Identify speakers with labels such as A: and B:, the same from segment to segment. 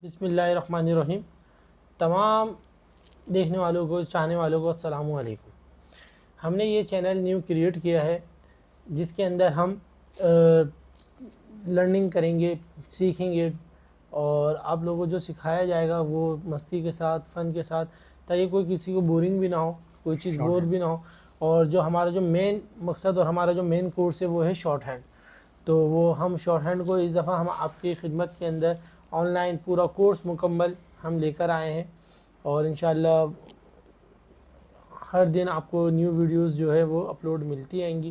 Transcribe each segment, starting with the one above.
A: بسم اللہ الرحمن الرحیم۔ تمام دیکھنے والوں کو، چاہنے والوں کو السلام علیکم۔ ہم نے یہ چینل نیو کریٹ کیا ہے جس کے اندر ہم لرننگ کریں گے، سیکھیں گے، اور آپ لوگوں کو جو سکھایا جائے گا وہ مستی کے ساتھ، فن کے ساتھ، تاکہ کوئی کسی کو بورنگ بھی نہ ہو، کوئی چیز بور بھی نہ ہو۔ اور جو ہمارا جو مین مقصد اور ہمارا جو مین کورس ہے وہ ہے شارٹ ہینڈ۔ تو وہ ہم شارٹ ہینڈ کو اس دفعہ ہم آپ کی خدمت کے اندر آن لائن پورا کورس مکمل ہم لے کر آئے ہیں، اور انشاءاللہ ہر دن آپ کو نیو ویڈیوز جو ہے وہ اپلوڈ ملتی آئیں گی۔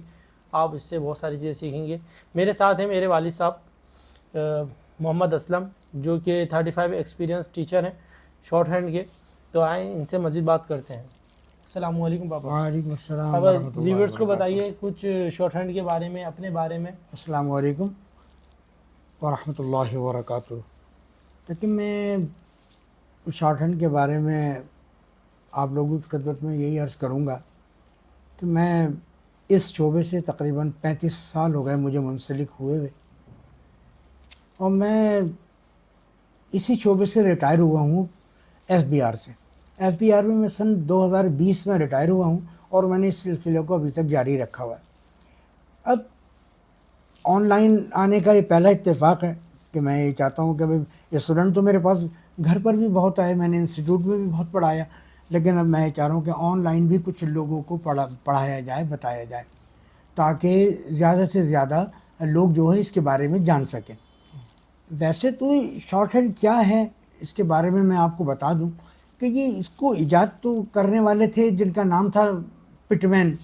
A: آپ اس سے بہت ساری چیزیں سیکھیں گے۔ میرے ساتھ ہیں میرے والد صاحب محمد اسلم، جو کہ 35 ایکسپیرینس ٹیچر ہیں شارٹ ہینڈ کے۔ تو آئیں ان سے مزید بات کرتے ہیں۔ السلام علیکم پاپا۔
B: وعلیکم السلام
A: پاپا
B: ورحمۃ اللہ
A: ویورز کو
B: وبرکاتہ۔
A: بتائیے کچھ شارٹ ہینڈ کے بارے میں، اپنے بارے میں۔
B: السلام علیکم ورحمۃ اللہ وبرکاتہ۔ لیکن میں شارٹ ہینڈ کے بارے میں آپ لوگوں کی خدمت میں یہی عرض کروں گا کہ میں اس شعبے سے تقریباً 35 سال ہو گئے مجھے منسلک ہوئے، اور میں اسی شعبے سے ریٹائر ہوا ہوں ایس بی آر سے۔ ایس بی آر میں سن 2020 میں ریٹائر ہوا ہوں، اور میں نے اس سلسلے کو ابھی تک جاری رکھا ہوا ہے۔ اب آن لائن آنے کا یہ پہلا اتفاق ہے کہ میں یہ چاہتا ہوں کہ بھائی اسٹوڈنٹ تو میرے پاس گھر پر بھی بہت آئے، میں نے انسٹیٹیوٹ میں بھی بہت پڑھایا، لیکن اب میں یہ چاہ رہا ہوں کہ آن لائن بھی کچھ لوگوں کو پڑھایا جائے، بتایا جائے، تاکہ زیادہ سے زیادہ لوگ جو ہے اس کے بارے میں جان سکیں۔ ویسے تو شارٹ ہینڈ کیا ہے اس کے بارے میں آپ کو بتا دوں کہ یہ اس کو ایجاد تو کرنے والے تھے جن کا نام تھا پٹمین،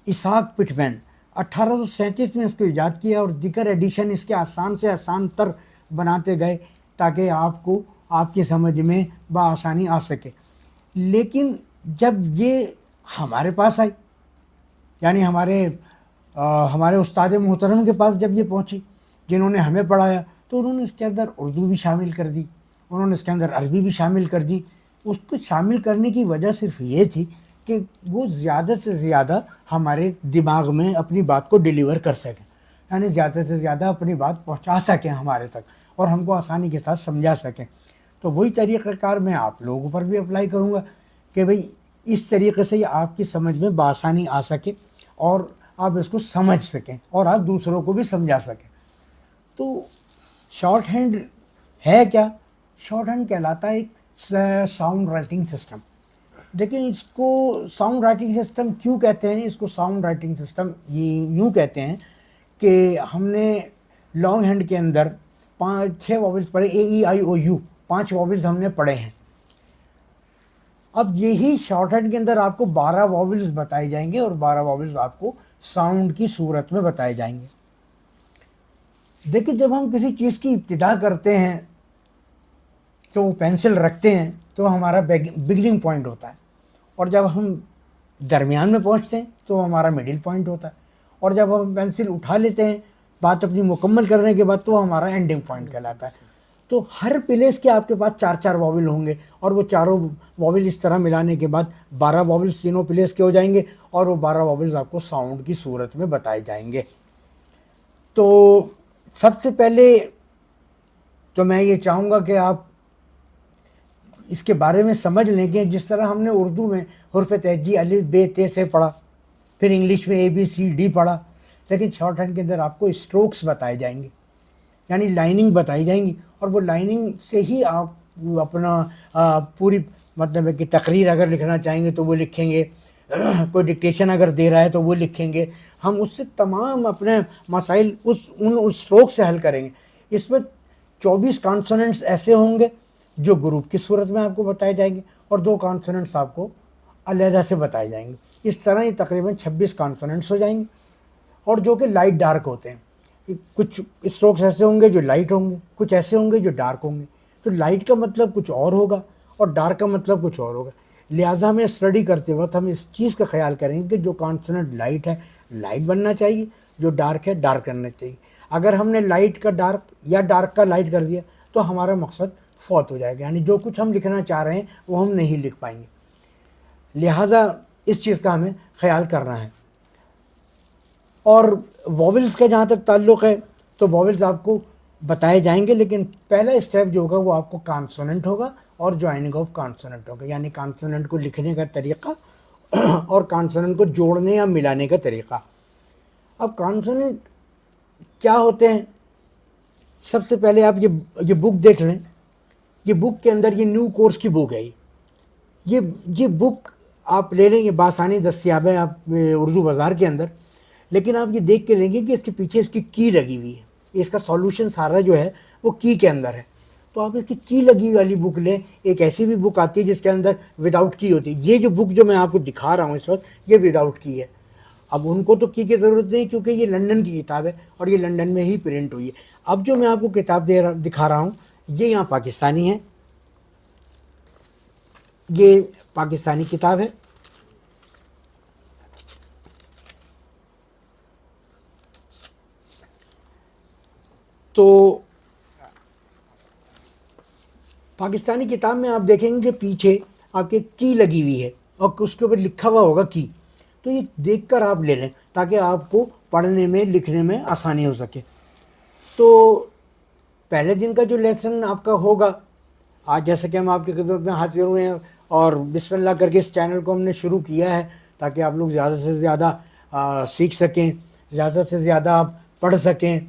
B: اسحاق پٹمین۔ 1837 میں اس کو ایجاد کیا، اور دیگر ایڈیشن اس کے آسان سے آسان تر بناتے گئے تاکہ آپ کو آپ کی سمجھ میں بآسانی آ سکے۔ لیکن جب یہ ہمارے پاس آئی، یعنی ہمارے استاد محترم کے پاس جب یہ پہنچی جنہوں نے ہمیں پڑھایا، تو انہوں نے اس کے اندر اردو بھی شامل کر دی، انہوں نے اس کے اندر عربی بھی شامل کر دی۔ اس کو شامل کرنے کی وجہ صرف یہ تھی کہ وہ زیادہ سے زیادہ ہمارے دماغ میں اپنی بات کو ڈیلیور کر سکیں، یعنی زیادہ سے زیادہ اپنی بات پہنچا سکیں ہمارے تک، اور ہم کو آسانی کے ساتھ سمجھا سکیں۔ تو وہی طریقہ کار میں آپ لوگوں پر بھی اپلائی کروں گا کہ بھئی اس طریقے سے یہ آپ کی سمجھ میں بآسانی آ سکے، اور آپ اس کو سمجھ سکیں، اور آپ دوسروں کو بھی سمجھا سکیں۔ تو شارٹ ہینڈ ہے کیا؟ شارٹ ہینڈ کہلاتا ہے ایک ساؤنڈ رائٹنگ سسٹم۔ دیکھیں، اس کو ساؤنڈ رائٹنگ سسٹم کیوں کہتے ہیں؟ اس کو ساؤنڈ رائٹنگ سسٹم یوں کہتے ہیں کہ ہم نے لانگ ہینڈ کے اندر 6 واولز پڑھے، اے ای آئی او یو، 5 واولز ہم نے پڑھے ہیں۔ اب یہی شارٹ ہینڈ کے اندر آپ کو 12 واولز بتائے جائیں گے، اور 12 واولز آپ کو ساؤنڈ کی صورت میں بتائے جائیں گے۔ دیکھیں، جب ہم کسی چیز کی ابتدا کرتے ہیں تو پینسل رکھتے ہیں تو ہمارا بگننگ پوائنٹ ہوتا ہے، اور جب ہم درمیان میں پہنچتے ہیں تو ہمارا مڈل پوائنٹ ہوتا ہے، اور جب ہم پینسل اٹھا لیتے ہیں بات اپنی مکمل کرنے کے بعد تو ہمارا اینڈنگ پوائنٹ کہلاتا ہے۔ تو ہر پلیس کے آپ کے پاس 4 واول ہوں گے، اور وہ چاروں واول اس طرح ملانے کے بعد 12 واولز تینوں پلیس کے ہو جائیں گے، اور وہ 12 واولز آپ کو ساؤنڈ کی صورت میں بتائے جائیں گے۔ تو سب سے پہلے تو میں یہ چاہوں گا کہ آپ اس کے بارے میں سمجھ لیں کہ جس طرح ہم نے اردو میں حرف تہجی الف ب ت سے پڑھا، پھر انگلش میں ABCD پڑھا، لیکن شارٹ ہینڈ کے اندر آپ کو اسٹروکس بتائے جائیں گے، یعنی لائننگ بتائی جائیں گی، اور وہ لائننگ سے ہی آپ اپنا پوری مطلب ہے کہ تقریر اگر لکھنا چاہیں گے تو وہ لکھیں گے، کوئی ڈکٹیشن اگر دے رہا ہے تو وہ لکھیں گے۔ ہم اس سے تمام اپنے مسائل ان اسٹروک سے حل کریں گے۔ اس میں 24 کانسوننٹس ایسے ہوں گے جو گروپ کی صورت میں آپ کو بتائے جائیں گے، اور 2 کانسوننٹس آپ کو علیحدہ سے بتائے جائیں گے۔ اس طرح یہ تقریباً 26 کانسوننٹس ہو جائیں گے، اور جو کہ لائٹ ڈارک ہوتے ہیں۔ کچھ اسٹروکس ایسے ہوں گے جو لائٹ ہوں گے، کچھ ایسے ہوں گے جو ڈارک ہوں گے۔ تو لائٹ کا مطلب کچھ اور ہوگا، اور ڈارک کا مطلب کچھ اور ہوگا۔ لہٰذا ہمیں اسٹڈی کرتے وقت ہم اس چیز کا خیال کریں گے کہ جو کانسوننٹ لائٹ ہے لائٹ بننا چاہیے، جو ڈارک ہے ڈارک کرنا چاہیے۔ اگر ہم نے لائٹ کا ڈارک یا ڈارک کا لائٹ کر دیا تو ہمارا مقصد فوت ہو جائے گا، یعنی جو کچھ ہم لکھنا چاہ رہے ہیں وہ ہم نہیں لکھ پائیں گے۔ لہٰذا اس چیز کا ہمیں خیال کرنا ہے۔ اور واولز کا جہاں تک تعلق ہے تو واولز آپ کو بتائے جائیں گے، لیکن پہلا اسٹیپ جو ہوگا وہ آپ کو کانسوننٹ ہوگا اور جوائننگ آف کانسوننٹ ہوگا، یعنی کانسوننٹ کو لکھنے کا طریقہ اور کانسوننٹ کو جوڑنے یا ملانے کا طریقہ۔ اب کانسوننٹ کیا ہوتے ہیں؟ سب سے پہلے آپ یہ بک دیکھ لیں، یہ بک کے اندر یہ نیو کورس کی بک ہے، یہ بک آپ لے لیں، یہ بآسانی دستیاب ہے آپ اردو بازار کے اندر، لیکن آپ یہ دیکھ کے لیں گے کہ اس کے پیچھے اس کی کی لگی ہوئی ہے، اس کا سولوشن سارا جو ہے وہ کی کے اندر ہے۔ تو آپ اس کی کی لگی والی بک لیں۔ ایک ایسی بھی بک آتی ہے جس کے اندر وداؤٹ کی ہوتی ہے، یہ جو بک جو میں آپ کو دکھا رہا ہوں اس وقت یہ وداؤٹ کی ہے۔ اب ان کو تو کی ضرورت نہیں کیونکہ یہ لندن کی کتاب ہے اور یہ لندن میں ہی پرنٹ ہوئی ہے۔ اب جو میں آپ کو کتاب دکھا رہا ہوں یہ یہاں پاکستانی ہے، یہ پاکستانی کتاب ہے۔ تو پاکستانی کتاب میں آپ دیکھیں گے کہ پیچھے آپ کے کی لگی ہوئی ہے اور اس کے اوپر لکھا ہوا ہوگا کی، تو یہ دیکھ کر آپ لے لیں تاکہ آپ کو پڑھنے میں لکھنے میں آسانی ہو سکے۔ تو پہلے دن کا جو لیسن آپ کا ہوگا آج، جیسے کہ ہم آپ کی خدمت میں حاضر ہوئے ہیں اور بسم اللہ کر کے اس چینل کو ہم نے شروع کیا ہے تاکہ آپ لوگ زیادہ سے زیادہ سیکھ سکیں، زیادہ سے زیادہ آپ پڑھ سکیں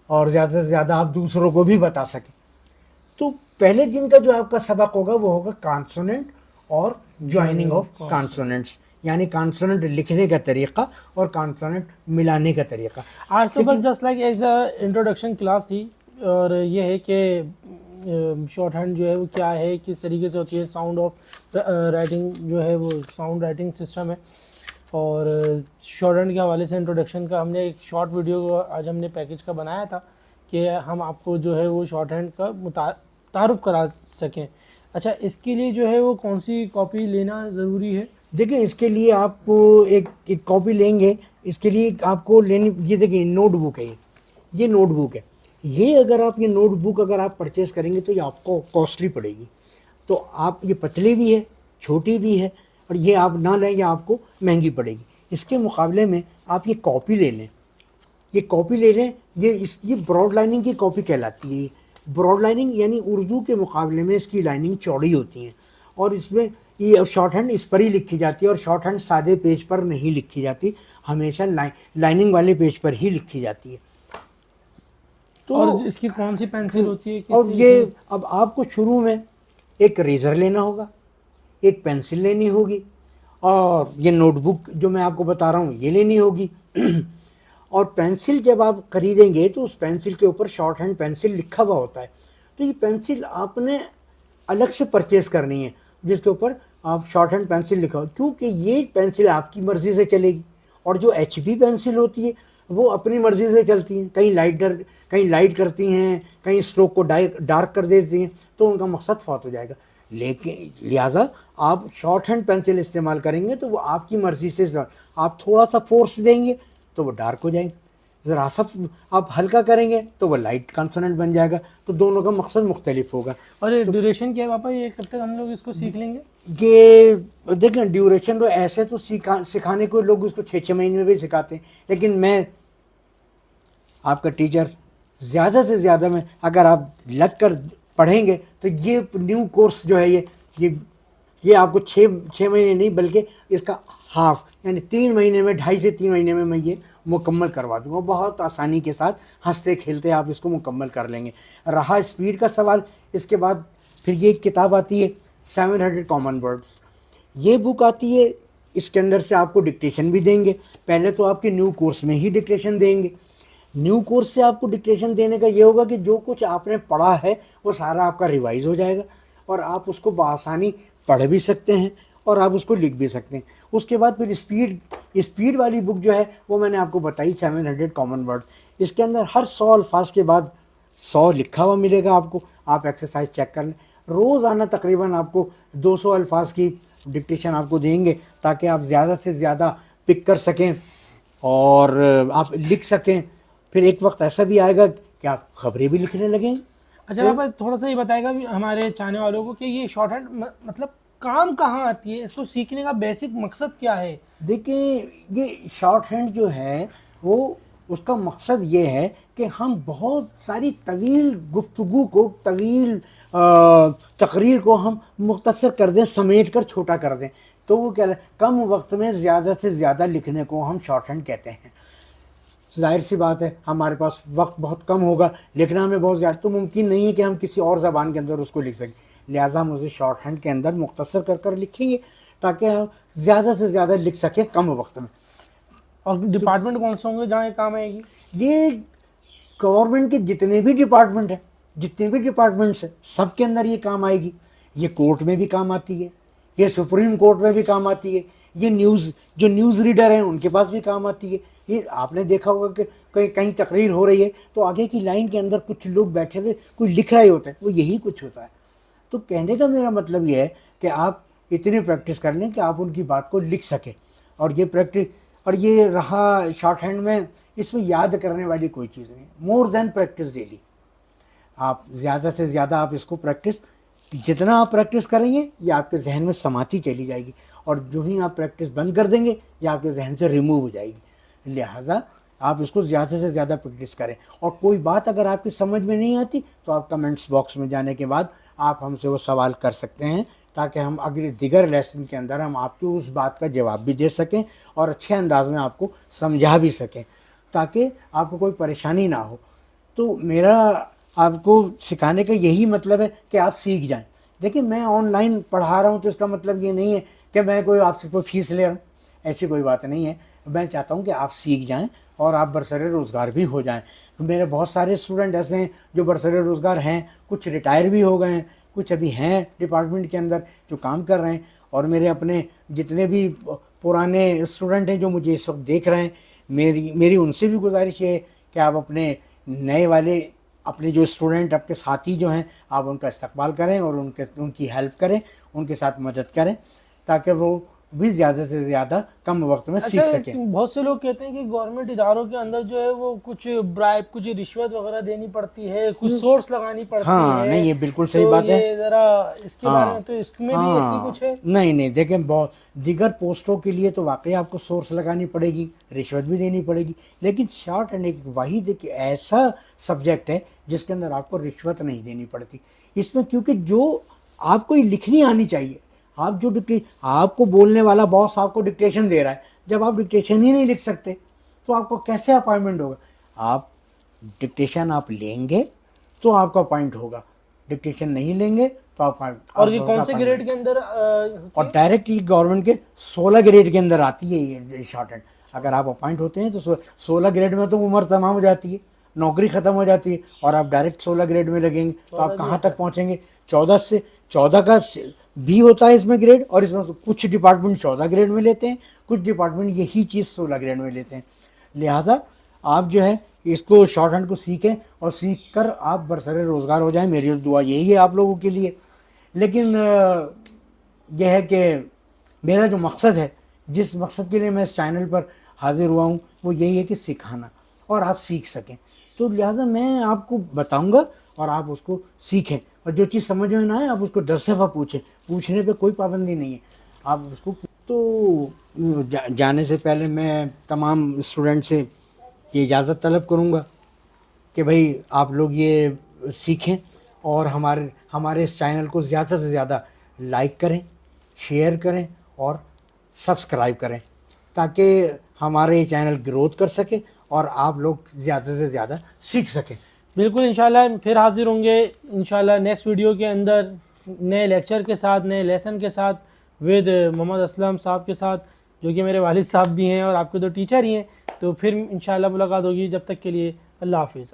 B: اور زیادہ سے زیادہ آپ دوسروں کو بھی بتا سکیں۔ تو پہلے دن کا جو آپ کا سبق ہوگا وہ ہوگا کانسوننٹ اور جوائننگ آف کانسوننٹس، یعنی کانسوننٹ لکھنے کا طریقہ اور کانسوننٹ ملانے کا طریقہ۔
A: آج تو بس جسٹ لائک ایک انٹروڈکشن کلاس تھی، اور یہ ہے کہ شارٹ ہینڈ جو ہے وہ کیا ہے، کس طریقے سے ہوتی ہے، ساؤنڈ آف رائٹنگ جو ہے وہ ساؤنڈ رائٹنگ سسٹم ہے، اور شارٹ ہینڈ کے حوالے سے انٹروڈکشن کا ہم نے ایک شارٹ ویڈیو آج ہم نے پیکیج کا بنایا تھا کہ ہم آپ کو جو ہے وہ شارٹ ہینڈ کا تعارف کرا سکیں۔ اچھا، اس کے لیے جو ہے وہ کون سی کاپی لینا ضروری ہے؟
B: دیکھیں اس کے لیے آپ کو ایک کاپی لیں گے، اس کے لیے آپ کو لینی، یہ دیکھیں نوٹ بک ہے، یہ نوٹ بک ہے، یہ اگر آپ یہ نوٹ بک اگر آپ پرچیز کریں گے تو یہ آپ کو کاسٹلی پڑے گی۔ تو آپ یہ پتلی بھی ہے، چھوٹی بھی ہے، اور یہ آپ نہ لیں یہ آپ کو مہنگی پڑے گی۔ اس کے مقابلے میں آپ یہ کاپی لے لیں، یہ کاپی لے لیں، یہ براڈ لائننگ کی کاپی کہلاتی ہے۔ براڈ لائننگ یعنی اردو کے مقابلے میں اس کی لائننگ چوڑی ہوتی ہیں، اور اس میں یہ شارٹ ہینڈ اس پر ہی لکھی جاتی ہے، اور شارٹ ہینڈ سادے پیج پر نہیں لکھی جاتی، ہمیشہ لائننگ والے پیج پر ہی لکھی جاتی ہے۔ تو
A: اور اس کی کون سی پینسل ہوتی ہے؟
B: اور یہ اب آپ کو شروع میں ایک ریزر لینا ہوگا، ایک پینسل لینی ہوگی، اور یہ نوٹ بک جو میں آپ کو بتا رہا ہوں یہ لینی ہوگی۔ اور پینسل جب آپ خریدیں گے تو اس پینسل کے اوپر شارٹ ہینڈ پینسل لکھا ہوا ہوتا ہے، تو یہ پینسل آپ نے الگ سے پرچیز کرنی ہے جس کے اوپر آپ شارٹ ہینڈ پینسل لکھا ہو، کیونکہ یہ پینسل آپ کی مرضی سے چلے گی، اور جو ایچ پی پینسل ہوتی ہے وہ اپنی مرضی سے چلتی ہیں، کہیں لائٹ کرتی ہیں، کہیں اسٹروک کو ڈارک کر دیتی ہیں، تو ان کا مقصد فوت ہو جائے گا۔ لیکن لہٰذا آپ شارٹ ہینڈ پینسل استعمال کریں گے تو وہ آپ کی مرضی سے، آپ تھوڑا سا فورس دیں گے تو وہ ڈارک ہو جائیں گے، ذرا سا آپ ہلکا کریں گے تو وہ لائٹ کانسوننٹ بن جائے گا، تو دونوں کا مقصد مختلف ہوگا۔
A: اور ڈیوریشن کیا ہے پاپا، یہ کب تک ہم لوگ اس کو سیکھ لیں گے؟
B: کہ دیکھیں ڈیوریشن تو ایسے تو سکھانے کو لوگ اس کو 6 مہینے میں بھی سکھاتے ہیں، لیکن میں آپ کا ٹیچر زیادہ سے زیادہ میں اگر آپ لگ کر پڑھیں گے تو یہ نیو کورس جو ہے یہ آپ کو 6 مہینے نہیں بلکہ اس کا ہاف یعنی 3 مہینے میں، 2.5 سے 3 مہینے میں یہ مکمل کروا دوں گا، بہت آسانی کے ساتھ ہنستے کھیلتے آپ اس کو مکمل کر لیں گے۔ رہا اسپیڈ کا سوال، اس کے بعد پھر یہ کتاب آتی ہے 700 کامن ورڈز، یہ بک آتی ہے، اس کے اندر سے آپ کو ڈکٹیشن بھی دیں گے۔ پہلے تو آپ کے نیو کورس میں ہی ڈکٹیشن دیں گے، نیو کورس سے آپ کو ڈکٹیشن دینے کا یہ ہوگا کہ جو کچھ آپ نے پڑھا ہے وہ سارا آپ کا ریوائز ہو جائے گا، اور آپ اس کو بآسانی پڑھ بھی سکتے ہیں اور آپ اس کو لکھ بھی سکتے ہیں۔ اس کے بعد پھر اسپیڈ والی بک جو ہے وہ میں نے آپ کو بتائی 700 کامن ورڈ، اس کے اندر ہر 100 الفاظ کے بعد 100 لکھا ہوا ملے گا آپ کو، آپ ایکسرسائز چیک کر لیں۔ روزانہ تقریباً آپ کو 200 الفاظ کی ڈکٹیشن آپ کو دیں گے تاکہ آپ زیادہ سے زیادہ پک کر سکیں اور آپ لکھ سکیں۔ پھر ایک وقت ایسا بھی آئے گا کہ آپ خبریں بھی لکھنے لگیں۔
A: اچھا پاپا تھوڑا سا یہ بتائے گا ہمارے چاہنے والوں کو کہ یہ شارٹ ہینڈ مطلب کام کہاں آتی ہے، اس کو سیکھنے کا بیسک مقصد کیا ہے؟
B: دیکھیں یہ شارٹ ہینڈ جو ہے وہ اس کا مقصد یہ ہے کہ ہم بہت ساری طویل گفتگو کو، طویل تقریر کو ہم مختصر کر دیں، سمیٹ کر چھوٹا کر دیں. تو وہ کیا کم وقت میں زیادہ سے زیادہ لکھنے کو ہم شارٹ ہینڈ کہتے ہیں. ظاہر سی بات ہے ہمارے پاس وقت بہت کم ہوگا، لکھنا ہمیں بہت زیادہ، تو ممکن نہیں ہے کہ ہم کسی اور زبان کے اندر اس کو لکھ سکیں. لہٰذا ہم اسے شارٹ ہینڈ کے اندر مختصر کر کر لکھیں گے تاکہ ہم زیادہ سے زیادہ لکھ سکیں کم وقت میں.
A: اور ڈپارٹمنٹ کون سے ہوں گے جہاں یہ کام آئے گی؟
B: یہ گورنمنٹ کے جتنے بھی ڈپارٹمنٹ ہیں، جتنے بھی ڈپارٹمنٹس ہیں، سب کے اندر یہ کام آئے گی. یہ کورٹ میں بھی کام آتی ہے، یہ سپریم کورٹ میں بھی کام آتی ہے، یہ نیوز ریڈر ہیں ان کے پاس بھی کام آتی ہے. یہ آپ نے دیکھا ہوگا کہ کہیں تقریر ہو رہی ہے تو آگے کی لائن کے اندر کچھ لوگ بیٹھے ہوئے کوئی لکھ رہا ہی ہوتا ہے، وہ یہی کچھ ہوتا ہے. تو کہنے کا میرا مطلب یہ ہے کہ آپ اتنی پریکٹس کر لیں کہ آپ ان کی بات کو لکھ سکیں. اور یہ پریکٹس، اور یہ رہا شارٹ ہینڈ میں، اس میں یاد کرنے والی کوئی چیز نہیں. مور دین پریکٹس ڈیلی. آپ زیادہ سے زیادہ آپ اس کو پریکٹس، جتنا آپ پریکٹس کریں گے یہ آپ کے ذہن میں سماتی چلی جائے گی، اور جو ہی آپ پریکٹس بند کر دیں گے یہ آپ کے ذہن سے ریموو ہو جائے گی. لہٰذا آپ اس کو زیادہ سے زیادہ پریکٹس کریں. اور کوئی بات اگر آپ کی سمجھ میں نہیں آتی تو آپ کمنٹس باکس میں جانے کے بعد آپ ہم سے وہ سوال کر سکتے ہیں تاکہ ہم اگلے دیگر لیسن کے اندر ہم آپ کو اس بات کا جواب بھی دے سکیں اور اچھے انداز میں آپ کو سمجھا بھی سکیں تاکہ آپ کو کوئی پریشانی نہ ہو. تو میرا آپ کو سکھانے کا یہی مطلب ہے کہ آپ سیکھ جائیں. دیکھیں میں آن لائن پڑھا رہا ہوں تو اس کا مطلب یہ نہیں ہے کہ میں کوئی آپ سے کوئی فیس لے رہا ہوں، ایسی کوئی بات نہیں ہے. میں چاہتا ہوں کہ آپ سیکھ جائیں اور آپ برسر روزگار بھی ہو جائیں. میرے بہت سارے اسٹوڈنٹ ایسے ہیں جو برسر روزگار ہیں، کچھ ریٹائر بھی ہو گئے ہیں، کچھ ابھی ہیں ڈپارٹمنٹ کے اندر جو کام کر رہے ہیں. اور میرے اپنے جتنے بھی پرانے اسٹوڈنٹ ہیں جو مجھے اس وقت دیکھ رہے ہیں، میری ان سے بھی گزارش ہے کہ آپ اپنے نئے والے اپنے جو اسٹوڈنٹ، اپنے ساتھی جو ہیں، آپ ان کا استقبال کریں اور ان کی ہیلپ کریں، ان کے ساتھ مدد کریں تاکہ وہ بھی زیادہ سے زیادہ کم وقت میں سیکھ سکیں.
A: بہت سے لوگ کہتے ہیں کہ گورنمنٹ اداروں کے اندر جو ہے وہ کچھ برائب، کچھ رشوت وغیرہ دینی پڑتی ہے، کچھ سورس لگانی پڑتی ہے.
B: ہاں نہیں، یہ بالکل صحیح بات ہے.
A: یہ ذرا اس کے بارے میں، تو اس میں بھی ایسی کچھ ہے؟
B: نہیں دیکھیں، بہت دیگر پوسٹوں کے لیے تو واقعی آپ کو سورس لگانی پڑے گی، رشوت بھی دینی پڑے گی. لیکن شارٹ ہینڈ ایک واحد ایک ایسا سبجیکٹ ہے جس کے اندر آپ کو رشوت نہیں دینی پڑتی. اس میں کیونکہ جو آپ کو یہ لکھنی آنی چاہیے، آپ جو آپ کو بولنے والا باس آپ کو ڈکٹیشن دے رہا ہے، جب آپ ڈکٹیشن ہی نہیں لکھ سکتے تو آپ کو کیسے اپائنٹمنٹ ہوگا؟ آپ ڈکٹیشن آپ لیں گے تو آپ کا اپائنٹ ہوگا، ڈکٹیشن نہیں لیں گے تو آپ.
A: اور یہ کون سے گریڈ کے اندر؟
B: اور ڈائریکٹ یہ گورنمنٹ کے 16 گریڈ کے اندر آتی ہے یہ شارٹ ہینڈ. اگر آپ اپائنٹ ہوتے ہیں تو 16 گریڈ میں تو عمر تمام ہو جاتی ہے، نوکری ختم ہو جاتی ہے، اور آپ ڈائریکٹ 16 گریڈ میں لگیں گے تو آپ کہاں تک پہنچیں گے؟ 14 کا بھی ہوتا ہے اس میں گریڈ، اور اس میں کچھ ڈپارٹمنٹ 14 گریڈ میں لیتے ہیں، کچھ ڈپارٹمنٹ یہی چیز 16 گریڈ میں لیتے ہیں. لہٰذا آپ جو ہے اس کو شارٹ ہینڈ کو سیکھیں اور سیکھ کر آپ برسر روزگار ہو جائیں. میری دعا یہی ہے آپ لوگوں کے لیے. لیکن یہ ہے کہ میرا جو مقصد ہے، جس مقصد کے لیے میں اس چینل پر حاضر ہوا ہوں، وہ یہی ہے کہ سکھانا اور آپ سیکھ سکیں. تو لہٰذا میں آپ کو بتاؤں گا اور آپ اس کو سیکھیں، اور جو چیز سمجھ میں نہ آئے آپ اس کو 10 دفعہ پوچھیں. پوچھنے پہ کوئی پابندی نہیں ہے، آپ اس کو. تو جانے سے پہلے میں تمام اسٹوڈنٹ سے یہ اجازت طلب کروں گا کہ بھئی آپ لوگ یہ سیکھیں اور ہمارے اس چینل کو زیادہ سے زیادہ لائک کریں، شیئر کریں اور سبسکرائب کریں تاکہ ہمارے یہ چینل گروتھ کر سکے اور آپ لوگ زیادہ سے زیادہ سیکھ سکیں.
A: بالکل، انشاءاللہ پھر حاضر ہوں گے انشاءاللہ نیکسٹ ویڈیو کے اندر، نئے لیکچر کے ساتھ، نئے لیسن کے ساتھ، ود محمد اسلم صاحب کے ساتھ جو کہ میرے والد صاحب بھی ہیں اور آپ کے 2 ٹیچر ہی ہیں. تو پھر انشاءاللہ ملاقات ہوگی. جب تک کے لیے اللہ حافظ.